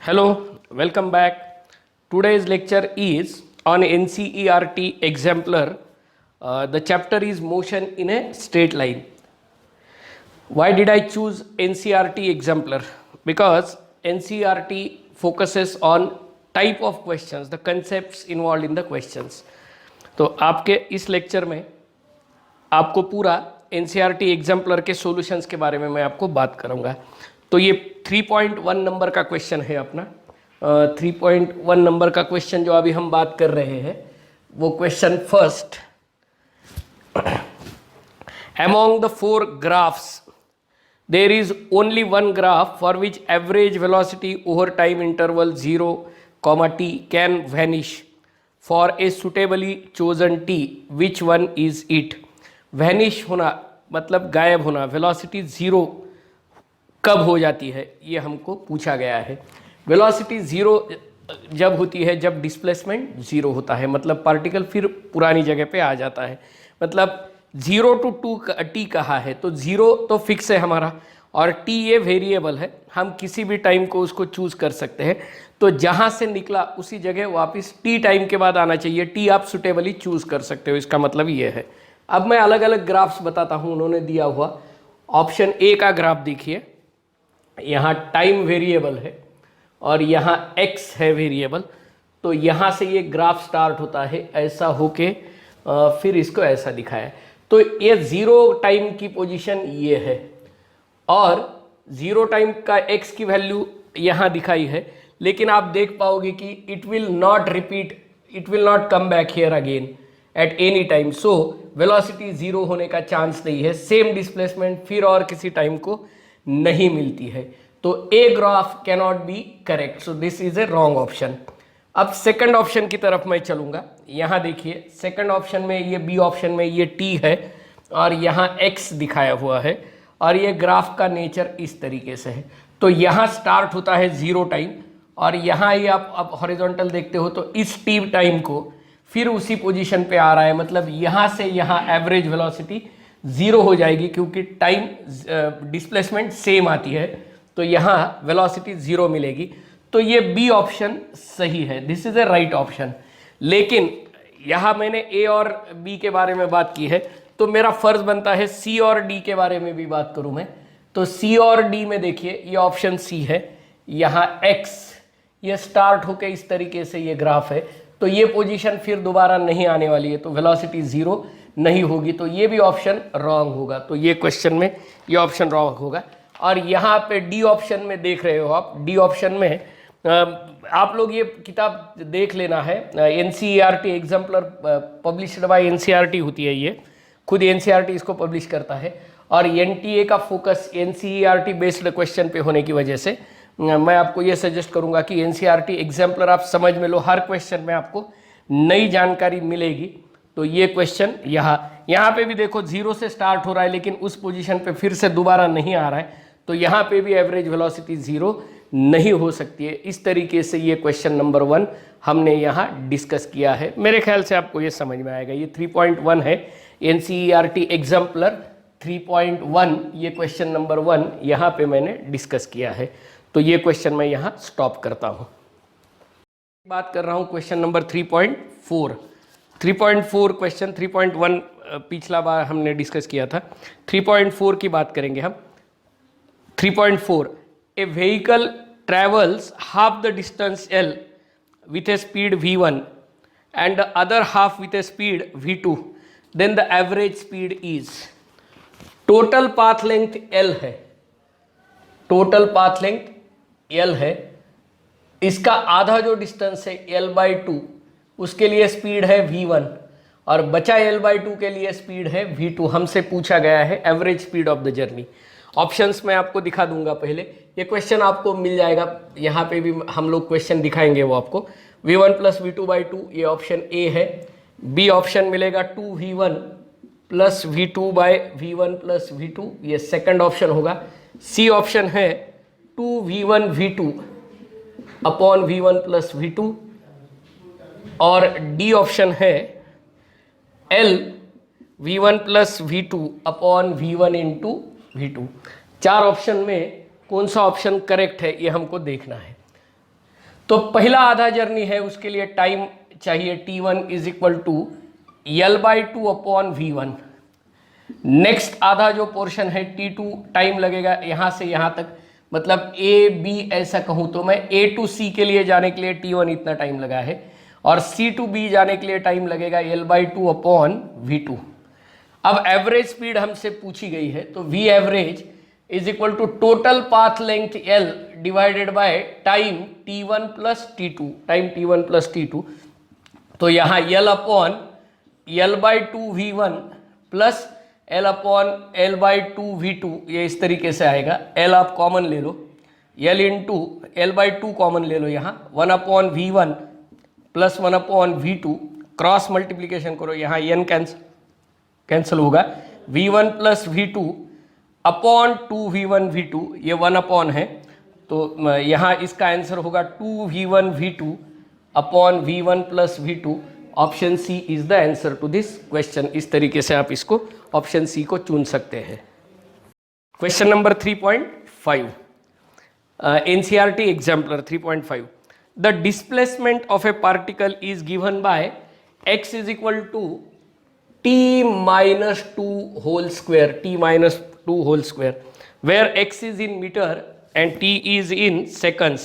Hello, welcome back. Today's lecture is on NCERT exemplar. The chapter is motion in a straight line. Why did I choose NCERT exemplar? Because NCERT focuses on type of questions, the concepts involved in the questions. तो आपके इस lecture में आपको पूरा NCERT exemplar के solutions के बारे में मैं आपको बात करूंगा। तो ये 3.1 नंबर का क्वेश्चन है अपना। 3.1 नंबर का क्वेश्चन जो अभी हम बात कर रहे हैं वो question first, among the four graphs there is only one graph for which average velocity over time interval 0, t can vanish for a suitably chosen t. Which one is it? Vanish होना मतलब गायब होना, velocity zero कब हो जाती है ये हमको पूछा गया है। वेलोसिटी ज़ीरो जब होती है जब डिस्प्लेसमेंट ज़ीरो होता है, मतलब पार्टिकल फिर पुरानी जगह पे आ जाता है। मतलब 0 to 2 t कहा है तो 0 तो फिक्स है हमारा और t ये वेरिएबल है, हम किसी भी टाइम को उसको चूज कर सकते हैं। तो जहाँ से निकला उसी जगह वापस t टाइम के बाद आना चाहिए। t आप सुटेबली चूज कर सकते हो, इसका मतलब ये है। अब मैं अलग अलग ग्राफ्स बताता हूँ उन्होंने दिया हुआ। ऑप्शन ए का ग्राफ देखिए, यहाँ टाइम वेरिएबल है और यहाँ x है वेरिएबल। तो यहाँ से ये ग्राफ स्टार्ट होता है ऐसा होके फिर इसको ऐसा दिखाया। तो ये 0 टाइम की पोजीशन ये है और 0 टाइम का x की वैल्यू यहाँ दिखाई है, लेकिन आप देख पाओगे कि it will not repeat, it will not come back here again at any time. So velocity 0 होने का चांस नहीं है। सेम डिस्प्लेसमेंट फिर और किसी टाइम को नहीं मिलती है। तो a graph cannot be correct, so this is a wrong option. अब सेकंड ऑप्शन की तरफ मैं चलूंगा। यहाँ देखिए सेकंड ऑप्शन में ये बी ऑप्शन में ये टी है और यहाँ एक्स दिखाया हुआ है और ये ग्राफ का नेचर इस तरीके से है। तो यहाँ स्टार्ट होता है 0 टाइम और यहाँ ये आप हॉरिजॉन्टल देखते हो तो इस टी टाइम को फिर उसी पोजीशन पे आ रहा है। मतलब यहाँ से यहाँ एवरेज वेलोसिटी 0 हो जाएगी क्योंकि टाइम डिस्प्लेसमेंट सेम आती है, तो यहाँ वेलोसिटी 0 मिलेगी। तो ये बी ऑप्शन सही है, this is a right option. लेकिन यहाँ मैंने ए और बी के बारे में बात की है तो मेरा फर्ज बनता है सी और डी के बारे में भी बात करूँ मैं। तो सी और डी में देखिए ये ऑप्शन सी है, यहाँ एक्स ये स्टार्ट होके इस तरीके से ये ग्राफ है, तो ये पोजीशन फिर दोबारा नहीं आने वाली है, तो वेलोसिटी 0 नहीं होगी। तो ये भी ऑप्शन रॉन्ग होगा। तो ये क्वेश्चन में ये ऑप्शन रॉन्ग होगा। और यहाँ पे डी ऑप्शन में देख रहे हो आप, डी ऑप्शन में आप लोग ये किताब देख लेना है, NCERT exemplar published by NCERT होती है, ये खुद एनसीईआरटी इसको पब्लिश करता है। और एनटीए का फोकस एनसीईआरटी बेस्ड क्वेश्चन पे होने की वजह से मैं आपको ये सजेस्ट करूंगा कि एनसीईआरटी एग्जाम्पलर आप समझ में लो, हर क्वेश्चन में आपको नई जानकारी मिलेगी। तो ये क्वेश्चन यहाँ पे भी देखो 0 से स्टार्ट हो रहा है लेकिन उस पोजीशन पे फिर से दोबारा नहीं आ रहा है, तो यहाँ पे भी एवरेज वेलोसिटी 0 नहीं हो सकती है। इस तरीके से ये क्वेश्चन नंबर 1 हमने यहाँ डिस्कस किया है। मेरे ख्याल से आपको ये समझ में आएगा। ये 3.1 है एनसीईआरटी एग्जाम्पलर 3.1, ये क्वेश्चन नंबर 1 यहाँ पे मैंने डिस्कस किया है। तो ये क्वेश्चन मैं यहाँ स्टॉप करता हूँ। बात कर रहा हूँ क्वेश्चन नंबर 3.4। 3.4 क्वेश्चन 3.1 पिछला बार हमने डिस्कस किया था। 3.4 की बात करेंगे हम। 3.4 a vehicle travels half the distance L with a speed v1 and the other half with a speed v2, then the average speed is। Total path length L है, total path length L है, इसका आधा जो distance है L/2 उसके लिए speed है v1 और बचा L/2 के लिए स्पीड है v2। हमसे पूछा गया है average speed of the journey. Options मैं आपको दिखा दूंगा पहले, ये क्वेश्चन आपको मिल जाएगा, यहाँ पे भी हम लोग क्वेश्चन दिखाएंगे वो आपको। v1 + v2/2 ये ऑप्शन ए है। बी ऑप्शन मिलेगा 2v1 + v2/v1 + v2, ये सेकंड ऑप्शन होगा। सी ऑप्शन है 2v1v2 अपॉन v1 + v2 और डी ऑप्शन है L v1 + v2 upon v1 × v2। 4 option में कौन सा ऑप्शन करेक्ट है ये हमको देखना है। तो पहला आधा जर्नी है, उसके लिए टाइम चाहिए t1 is equal to L/2 upon V1। Next आधा जो पोर्शन है t2 टाइम लगेगा यहाँ से यहाँ तक, मतलब A B ऐसा कहूँ तो मैं A to C के लिए जाने के लिए t1 इतना टाइम लगा है, और C to B जाने के लिए टाइम लगेगा L/2 अपॉन V2। अब एवरेज स्पीड हमसे पूछी गई है, तो V average is equal to total path length L divided by time t1 plus t2, time t1 plus t2। तो यहाँ L upon L/2 V1 plus L upon L/2 V2, ये इस तरीके से आएगा। L आप कॉमन ले लो, L इंटू L/2 कॉमन ले लो, यहाँ 1 upon V1 plus 1 upon V2, cross multiplication करो, यहाँ n कैंसिल होगा, V1 plus V2 upon 2V1 V2, ये 1 अपॉन है, तो यहाँ इसका आंसर होगा 2V1 V2 upon V1 plus V2। Option C is the answer to this question. इस तरीके से आप इसको ऑप्शन सी को चुन सकते हैं। Question number 3.5 NCERT exemplar 3.5, the displacement of a particle is given by x is equal to t-2 whole square, t-2 whole square, where x is in meter and t is in seconds.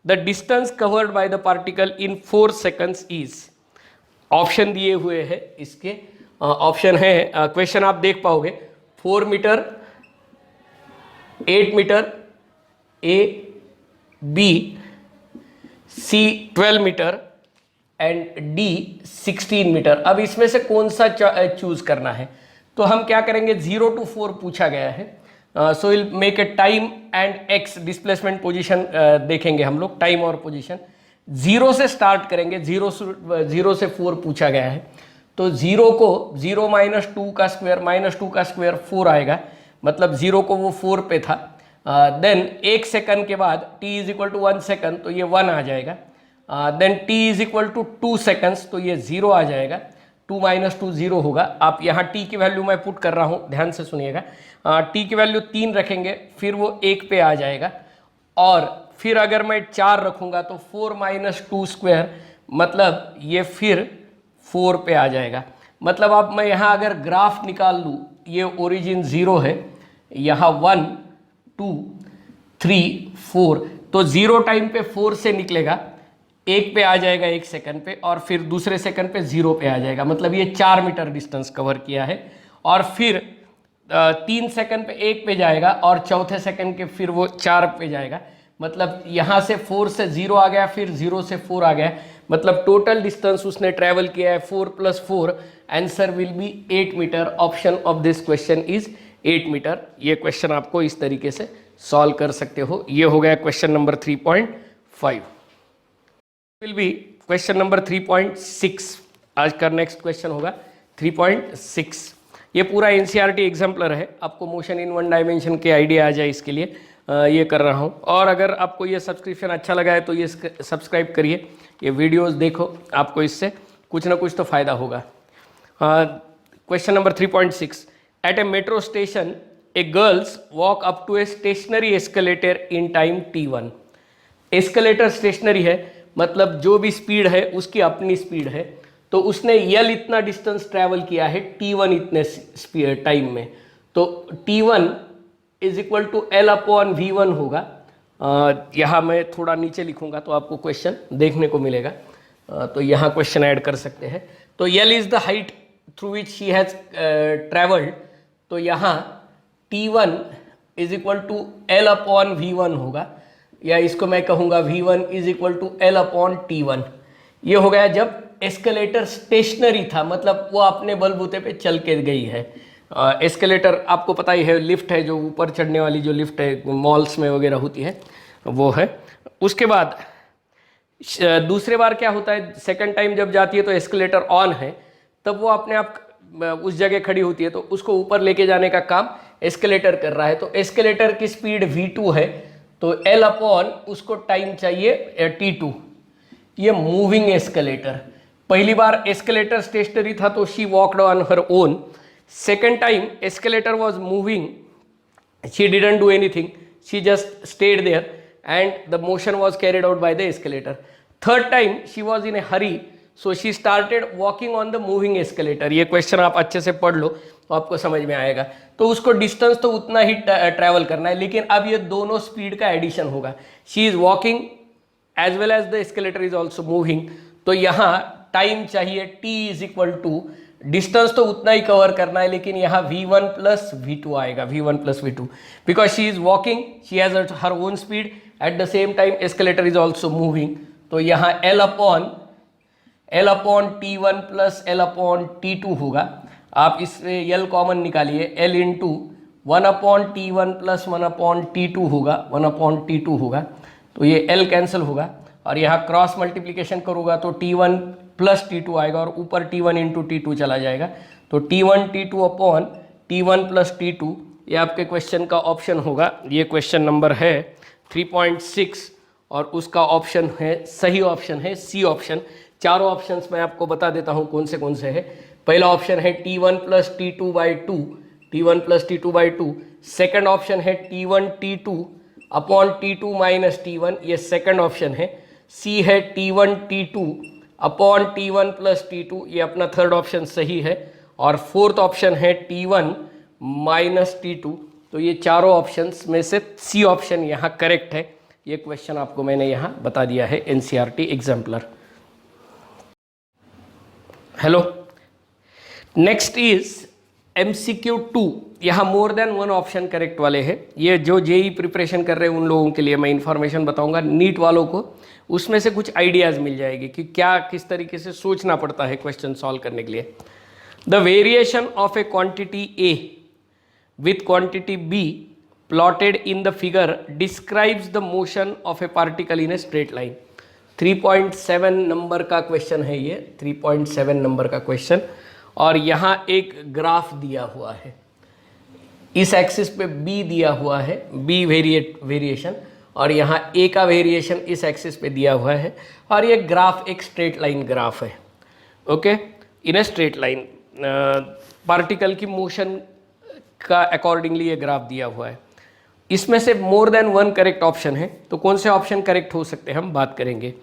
The distance covered by the particle in 4 seconds is। Option दिए हुए हैं इसके, option है, question आप देख पाओगे, 4 metre, 8 metre, A, B, C 12 metre and D 16 metre. अब इसमें से कौन सा चूज करना है, तो हम क्या करेंगे, 0 to 4 पूछा गया है, so will make a time and x displacement position देखेंगे हम लोग, टाइम और पोजीशन 0 से स्टार्ट करेंगे, 0 से 4 पूछा गया है, तो 0 को 0 माइनस 2 का स्क्वायर 4 आएगा, मतलब 0 को वो 4 पे था, देन 1 सेकंड के बाद t is equal to 1 second, तो ये 1 आ जाएगा, then t is equal to 2 seconds, तो ये 0 आ जाएगा, 2 माइनस 2 0 होगा। आप यहाँ t की वैल्यू मैं पुट कर रहा हूँ, ध्यान से सुनिएगा, t की वैल्यू 3 रखेंगे, फिर वो 1 पे आ जाएगा, और फिर अगर मैं 4 रखूँगा तो 4 माइनस 2 स्क्वायर, मतलब ये फिर 4 पे आ जाएगा। मतलब अब मैं यहाँ अगर ग्राफ निकाल लूँ, ये ओरिजिन 0 है, यहाँ 1 2 3 4, तो 0 टाइम पे 4 से निकलेगा, 1 पे आ जाएगा 1 सेकंड पे, और फिर दूसरे सेकंड पे 0 पे आ जाएगा, मतलब ये 4 मीटर डिस्टेंस कवर किया है, और फिर 3 सेकंड पे 1 पे जाएगा, और चौथे सेकंड के फिर वो 4 पे जाएगा, मतलब यहाँ से 4 से 0 आ गया, फिर 0 से 4 आ गया, मतलब टोटल डिस्टेंस उसने ट्रैवल किया है 4 + 4, answer will be 8 metre. Option of this question is 8 metre. ये क्वेश्चन आपको इस तरीके से सॉल्व कर सकते हो। ये हो गया question number 3.5। Will be question number 3.6। आज का नेक्स्ट क्वेश्चन होगा 3.6। ये पूरा NCERT एग्जाम्पलर है, आपको मोशन इन 1 डायमेंशन के आइडिया आ जाए इसके लिए ये कर रहा हूँ। और अगर आपको ये सब्सक्रिप्शन अच्छा लगा है तो ये सब्सक्राइब करिए, ये वीडियोस देखो, आपको इससे कुछ ना कुछ तो फ़ायदा होगा। Question number 3.6, at a metro station a girls walk up to a stationary escalator in time t1। Escalator stationary है, मतलब जो भी स्पीड है उसकी अपनी स्पीड है, तो उसने L इतना डिस्टेंस ट्रैवल किया है t1 इतने टाइम में, तो t1 is equal to L upon V1 होगा। यहाँ मैं थोड़ा नीचे लिखूंगा तो आपको क्वेश्चन देखने को मिलेगा, तो यहाँ क्वेश्चन ऐड कर सकते हैं। तो L is the height through which she has travelled, तो यहाँ t1 is equal to L upon V1 होगा, या इसको मैं कहूँगा V1 is equal to L upon T1। ये हो गया जब एस्केलेटर स्टेशनरी था, मतलब वो अपने बलबूते पे चल के गई है। एस्केलेटर आपको पता ही है, लिफ्ट है, जो ऊपर चढ़ने वाली जो लिफ्ट है मॉल्स में वगैरह होती है, वो है। उसके बाद दूसरे बार क्या होता है, सेकंड टाइम जब जाती है तो एस्केलेटर ऑन है, तब वो अपने आप उस जगह खड़ी होती है, तो उसको ऊपर लेके जाने का काम एस्केलेटर कर रहा है। तो एस्केलेटर की स्पीड V2 है, तो L अपॉन उसको टाइम चाहिए T2। ये मूविंग एस्केलेटर, पहली बार एस्केलेटर स्टेशनरी था तो she walked on her own, second time escalator was moving, she didn't do anything, she just stayed there, and the motion was carried out by the escalator. Third time she was in a hurry, so she started walking on the moving escalator. ये question आप अच्छे से पढ़ लो तो आपको समझ में आएगा. तो उसको डिस्टेंस तो उतना ही ट्रैवल करना है, लेकिन अब ये दोनों स्पीड का एडिशन होगा. She is walking as well as the escalator is also moving. तो यहाँ टाइम चाहिए t is equal to, distance तो उतना ही कवर करना है, लेकिन यहाँ v1 प्लस v2 आएगा, v1 plus v2, because she is walking, she has her own speed, at the same time escalator is also moving. तो यहाँ L upon T1 plus L upon T2 होगा. आप इससे L कॉमन निकालिए, L into 1 upon T1 plus 1 upon T2 होगा, 1 upon T2 होगा. तो ये L कैंसिल होगा और यहाँ क्रॉस मल्टीप्लिकेशन करूँगा तो T1 प्लस T2 आएगा और ऊपर T1 इंटू T2 चला जाएगा. तो T1 T2 upon T1 plus T2, ये आपके क्वेश्चन का ऑप्शन होगा. ये क्वेश्चन नंबर है 3.6 और उसका ऑप्शन है, सही ऑप्शन है सी ऑप्शन. चारों ऑप्शंस मैं आपको बता देता हूँ कौन से है. पहला ऑप्शन है T1 plus T2 by 2, T1 plus T2 by 2. Second option है T1 T2 upon T2 minus T1, ये सेकेंड ऑप्शन है. सी है T1 T2 upon T1 plus T2, ये अपना थर्ड ऑप्शन सही है. और फोर्थ ऑप्शन है T1 माइनस T2. तो ये चारों ऑप्शंस में से सी ऑप्शन यहाँ करेक्ट है. ये क्वेश्चन आपको मैंने यहाँ बता दिया है, NCERT exemplar. Hello, next is MCQ 2. यहाँ more than one option correct वाले हैं. ये जो जेई प्रिपरेशन कर रहे हैं उन लोगों के लिए मैं इन्फॉर्मेशन बताऊंगा. नीट वालों को उसमें से कुछ आइडियाज़ मिल जाएगी कि क्या किस तरीके से सोचना पड़ता है क्वेश्चन सॉल्व करने के लिए. The variation of A quantity A with quantity B plotted in the figure describes the motion of a particle in a straight line. 3.7 number का क्वेश्चन है ये, 3.7 नंबर का क्वेश्चन. और यहाँ एक ग्राफ दिया हुआ है, इस एक्सिस पे B दिया हुआ है, B वेरिएशन, और यहाँ A का वेरिएशन इस एक्सिस पे दिया हुआ है. और ये ग्राफ एक स्ट्रेट लाइन ग्राफ है. Okay, in a straight line particle की मोशन का अकॉर्डिंगली ये ग्राफ दिया हुआ है. इसमें से more than one correct option है. तो कौन से ऑप्शन करेक्ट हो सकते हैं हम बात करेंगे.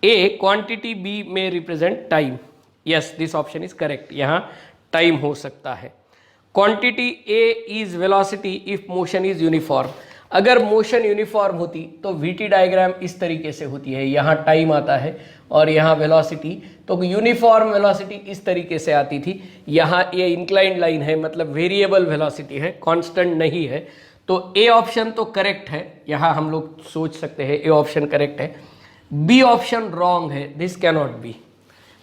ए, क्वांटिटी बी में represent time. Yes, this option is correct. यहाँ टाइम हो सकता है. Quantity A is velocity if motion is uniform. अगर मोशन यूनिफॉर्म होती तो VT डायग्राम इस तरीके से होती है. यहाँ टाइम आता है और यहाँ वेलोसिटी. तो यूनिफॉर्म वेलोसिटी इस तरीके से आती थी. यहाँ ये इंक्लाइंड लाइन है, मतलब वेरिएबल वेलोसिटी है, कांस्टेंट नहीं है. तो ए ऑप्शन तो करेक्ट है, यहाँ हम लोग सोच सकते हैं ए ऑप्शन करेक्ट है. बी ऑप्शन रॉन्ग है, दिस कैनॉट बी.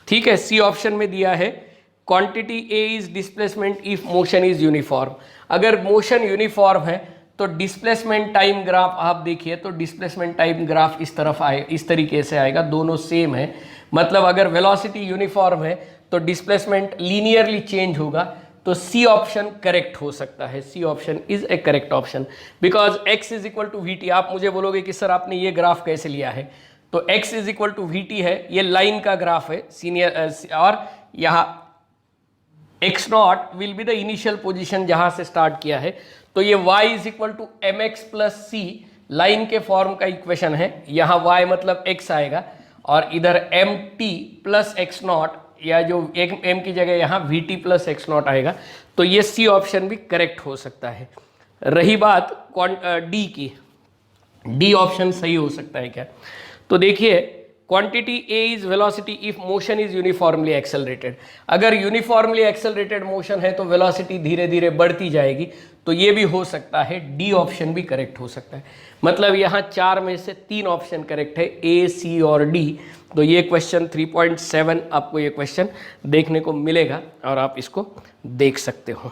ठीक है, सी ऑप्शन में दिया है quantity A is displacement if motion is uniform. अगर मोशन यूनिफॉर्म है तो डिस्प्लेसमेंट टाइम ग्राफ आप देखिए, तो डिस्प्लेसमेंट टाइम ग्राफ इस तरफ आए, इस तरीके से आएगा. दोनों सेम है, मतलब अगर वेलोसिटी यूनिफॉर्म है तो डिस्प्लेसमेंट लीनियरली चेंज होगा. तो सी ऑप्शन करेक्ट हो सकता है. C option is a correct option because x is equal to VT. आप मुझे बोलोगे कि सर आपने ये ग्राफ कैसे लिया है, तो x is equal to VT है, ये लाइन का ग्राफ है सीनियर. और यहाँ x0 will be the initial position जहाँ से स्टार्ट किया है. तो ये y is equal to mx plus c line के फॉर्म का इक्वेशन है. यहाँ y मतलब x आएगा और इधर mt प्लस x0, या जो एक m की जगह यहाँ VT प्लस x0 आएगा. तो ये सी ऑप्शन भी करेक्ट हो सकता है. रही बात डी की, डी ऑप्शन सही हो सकता है क्या. तो देखिए, quantity A is velocity if motion is uniformly accelerated. अगर यूनिफॉर्मली एक्सेलरेटेड मोशन है तो वेलोसिटी धीरे धीरे बढ़ती जाएगी. तो ये भी हो सकता है, डी ऑप्शन भी करेक्ट हो सकता है. मतलब यहाँ चार में से तीन ऑप्शन करेक्ट है, ए, सी और डी. तो ये क्वेश्चन 3.7 आपको ये क्वेश्चन देखने को मिलेगा और आप इसको देख सकते हो.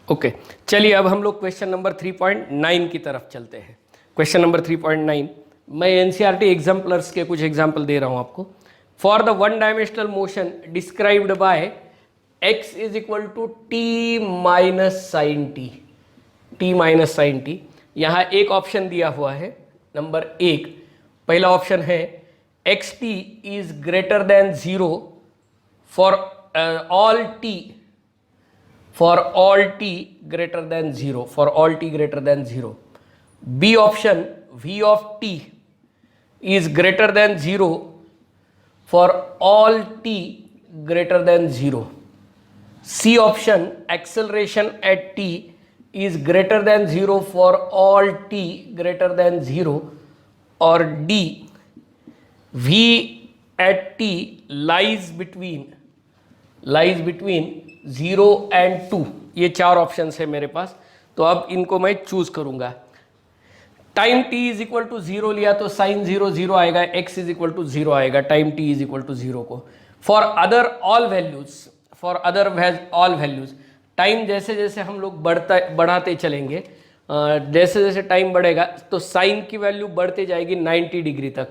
ओके, चलिए अब हम लोग क्वेश्चन नंबर 3.9 की तरफ चलते हैं. क्वेश्चन नंबर 3.9 मैं एनसीईआरटी एग्जाम्पलर्स के कुछ एग्जाम्पल दे रहा हूँ आपको. For the one dimensional motion described by x is equal to t minus sine t. यहाँ एक ऑप्शन दिया हुआ है, नंबर 1. पहला ऑप्शन है xt is greater than 0 for all t greater than 0. B option v of t is greater than 0 for all t greater than 0. C option acceleration at t is greater than 0 for all t greater than 0. Or D, v at t lies between 0 and 2. ये चार options है मेरे पास, तो अब इनको मैं choose करूंगा. Time t is equal to 0 लिया तो साइन 0 0 आएगा, x इज इक्वल टू 0 आएगा time t is equal to 0 को. For other all values time जैसे जैसे हम लोग बढ़ाते चलेंगे, जैसे जैसे टाइम बढ़ेगा तो साइन की वैल्यू बढ़ते जाएगी 90 डिग्री तक.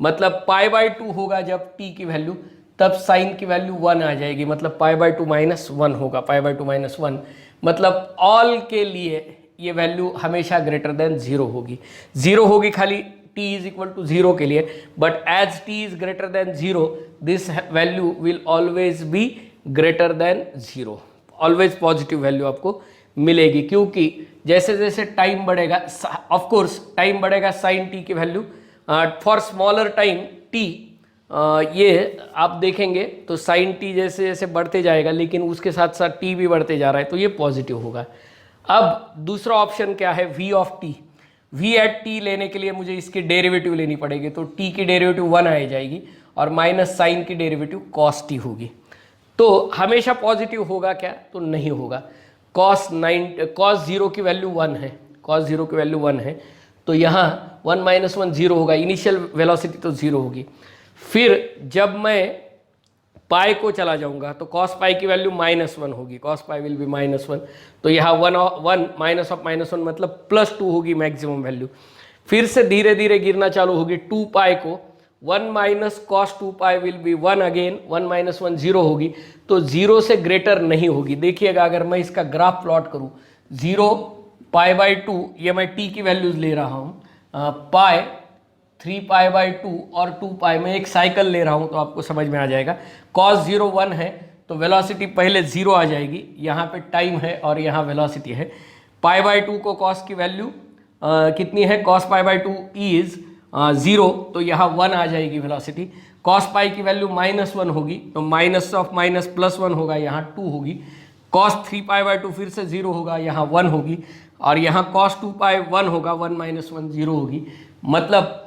मतलब π/2 होगा जब t की वैल्यू, तब साइन की वैल्यू 1 आ जाएगी, मतलब π/2 माइनस 1 होगा, π/2 माइनस 1. मतलब ऑल के लिए ये वैल्यू हमेशा ग्रेटर देन 0 होगी. 0 होगी खाली t इज इक्वल टू 0 के लिए, but as t is greater than 0 this value will always be greater than 0. Always positive value आपको मिलेगी, क्योंकि जैसे जैसे टाइम बढ़ेगा, ऑफ कोर्स टाइम बढ़ेगा साइन टी की value for smaller time t, ये आप देखेंगे तो साइन टी जैसे जैसे बढ़ते जाएगा, लेकिन उसके साथ साथ टी भी बढ़ते जा रहा है, तो ये पॉजिटिव होगा. अब दूसरा ऑप्शन क्या है, v of T. v at T लेने के लिए मुझे इसकी डेरिवेटिव लेनी पड़ेगी, तो t की डेरिवेटिव 1 आ जाएगी और माइनस साइन की डेरिवेटिव cos t होगी. तो हमेशा पॉजिटिव होगा क्या, तो नहीं होगा. cos 0 की वैल्यू 1 है, cos 0 की वैल्यू 1 है, तो यहाँ 1 माइनस 1 0 होगा, इनिशियल वेलोसिटी तो 0 होगी. फिर जब मैं पाई को चला जाऊंगा तो cos पाई की वैल्यू -1 होगी, cos पाई विल बी -1, तो यहाँ 1 माइनस ऑफ -1 मतलब +2 होगी मैक्सिमम वैल्यू. फिर से धीरे धीरे गिरना चालू होगी 2 पाई को, 1 minus cos 2 pi will be 1 again, 1 minus 1 0 होगी, तो 0 से ग्रेटर नहीं होगी. देखिएगा अगर मैं इसका ग्राफ प्लॉट करूं, 0 π/2, ये मैं t की वैल्यूज ले रहा हूं, पाई 3 π/2 और 2 पाई, में एक साइकिल ले रहा हूं तो आपको समझ में आ जाएगा. cos 0 1 है तो वेलोसिटी पहले 0 आ जाएगी, यहाँ पे टाइम है और यहाँ वेलोसिटी है. π/2 को cos की वैल्यू कितनी है, cos π/2 इज 0, तो यहाँ 1 आ जाएगी वेलोसिटी. cos पाई की वैल्यू -1 होगी, तो माइनस ऑफ माइनस +1 होगा, यहाँ 2 होगी. cos 3 π/2 फिर से 0 होगा, यहाँ 1 होगी, और यहाँ cos 2 पाई 1 होगा, 1 माइनस 1 0 होगी. मतलब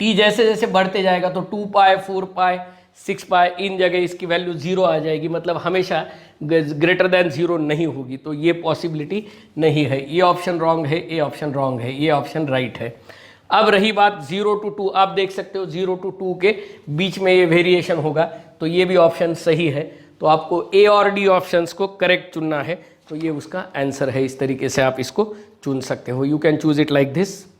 t जैसे जैसे बढ़ते जाएगा तो 2 पाई 4 पाई 6 पाई इन जगह इसकी वैल्यू 0 आ जाएगी, मतलब हमेशा ग्रेटर देन 0 नहीं होगी. तो ये पॉसिबिलिटी नहीं है. ये ऑप्शन रॉन्ग है, ये ऑप्शन रॉन्ग है, ये ऑप्शन राइट है. अब रही बात 0 to 2, आप देख सकते हो 0 to 2 के बीच में ये वेरिएशन होगा, तो ये भी ऑप्शन सही है. तो आपको ए और डी ऑप्शंस को करेक्ट चुनना है, तो ये उसका आंसर है. इस तरीके से आप इसको चुन सकते हो. You can choose it like this.